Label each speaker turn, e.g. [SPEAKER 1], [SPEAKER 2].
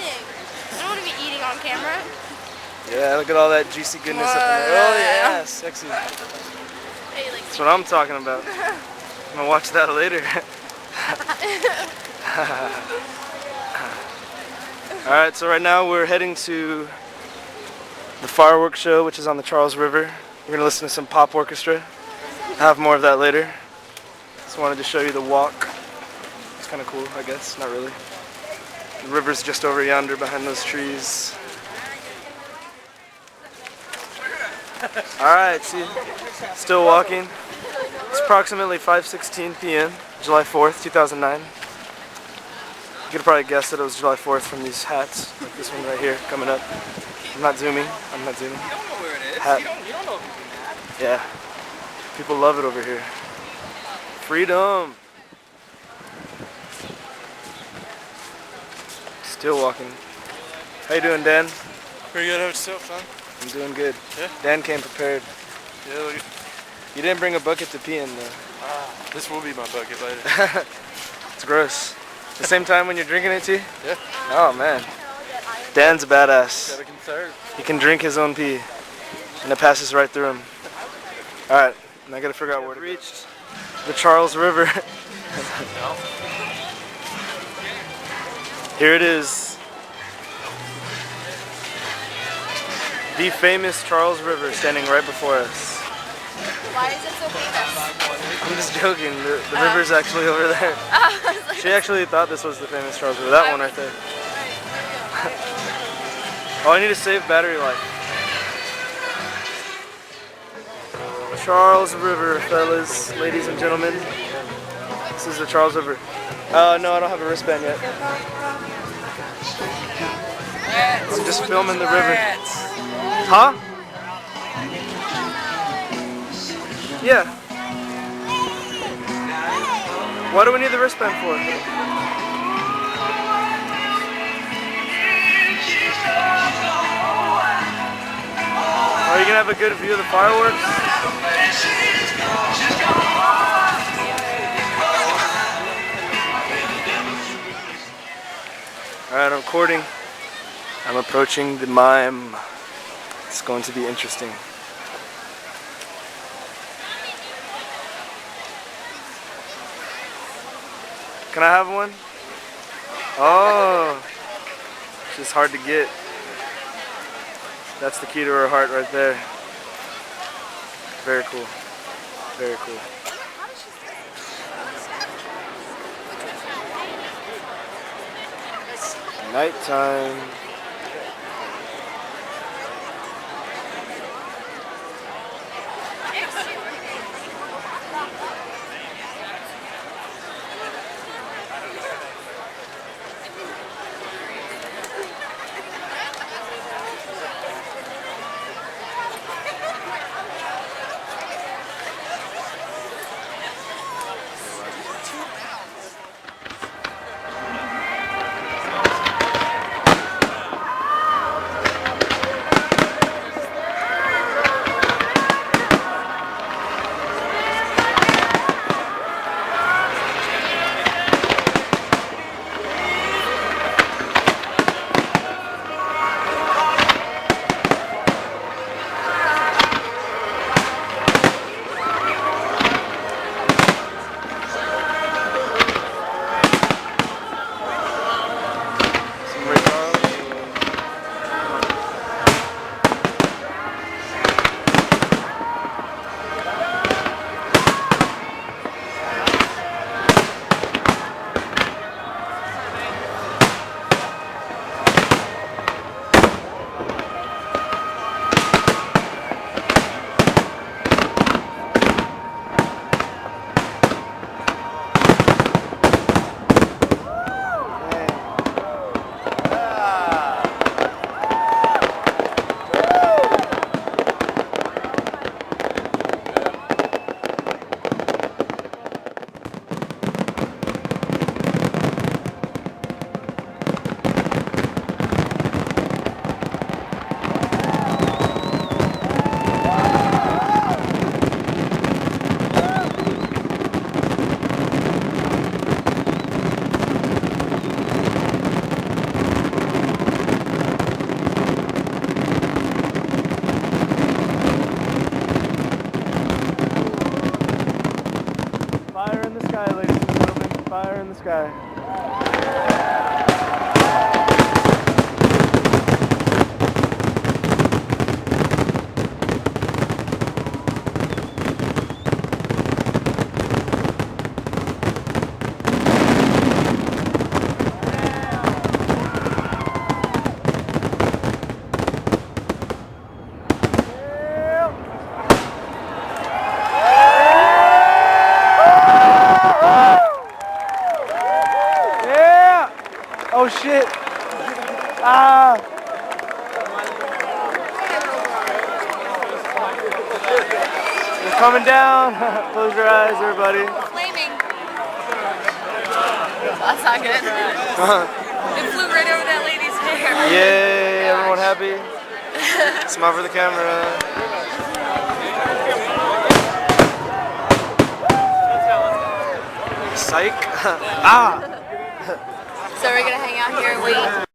[SPEAKER 1] eating. I don't want to be eating on camera.
[SPEAKER 2] Yeah, look at all that juicy goodness up in there. Oh yeah, sexy. That's what I'm talking about. I'm gonna watch that later. Alright, so right now we're heading to the fireworks show, which is on the Charles River. We're gonna listen to some pop orchestra. I'll have more of that later. Just wanted to show you the walk. It's kind of cool, I guess. Not really. The river's just over yonder behind those trees. Alright, see, still walking. It's approximately 5:16 p.m., July 4th, 2009. You could probably guess that it was July 4th from these hats, like this one right here, coming up. I'm not zooming.
[SPEAKER 3] You don't know where it is.
[SPEAKER 2] Hat.
[SPEAKER 3] You don't know if you
[SPEAKER 2] Yeah. People love it over here. Freedom! Still walking. How you doing, Dan?
[SPEAKER 3] Pretty good. How about yourself, son?
[SPEAKER 2] I'm doing good.
[SPEAKER 3] Yeah?
[SPEAKER 2] Dan came prepared.
[SPEAKER 3] Yeah, look at...
[SPEAKER 2] You didn't bring a bucket to pee in, though.
[SPEAKER 3] This will be my bucket later.
[SPEAKER 2] It's gross. The same time when you're drinking it, too?
[SPEAKER 3] Yeah.
[SPEAKER 2] Oh, man. Dan's a badass.
[SPEAKER 3] Gotta conserve.
[SPEAKER 2] He can drink his own pee, and it passes right through him. Alright, and I gotta figure out where to reach the Charles River. Here it is. The famous Charles River standing right before us.
[SPEAKER 1] Why is it so famous?
[SPEAKER 2] I'm just joking, the river's actually over there. She actually thought this was the famous Charles River, that one right there. Oh, I need to save battery life. Charles River, fellas, ladies and gentlemen. This is the Charles River. No, I don't have a wristband yet. I'm just filming the river. Huh? Yeah. What do we need the wristband for? Are you gonna have a good view of the fireworks? Alright, I'm recording. I'm approaching the mime. It's going to be interesting. Can I have one? Oh, she's hard to get. That's the key to her heart right there. Very cool. Very cool. Nighttime. sky, ladies and gentlemen. Fire in the sky. Oh shit! Ah! They're coming down. Close your eyes, everybody.
[SPEAKER 1] Flaming. That's not good. It flew right over that lady's hair.
[SPEAKER 2] Yay! Everyone happy? Smile for the camera. Psych. Ah!
[SPEAKER 1] So we're gonna hang out here and wait.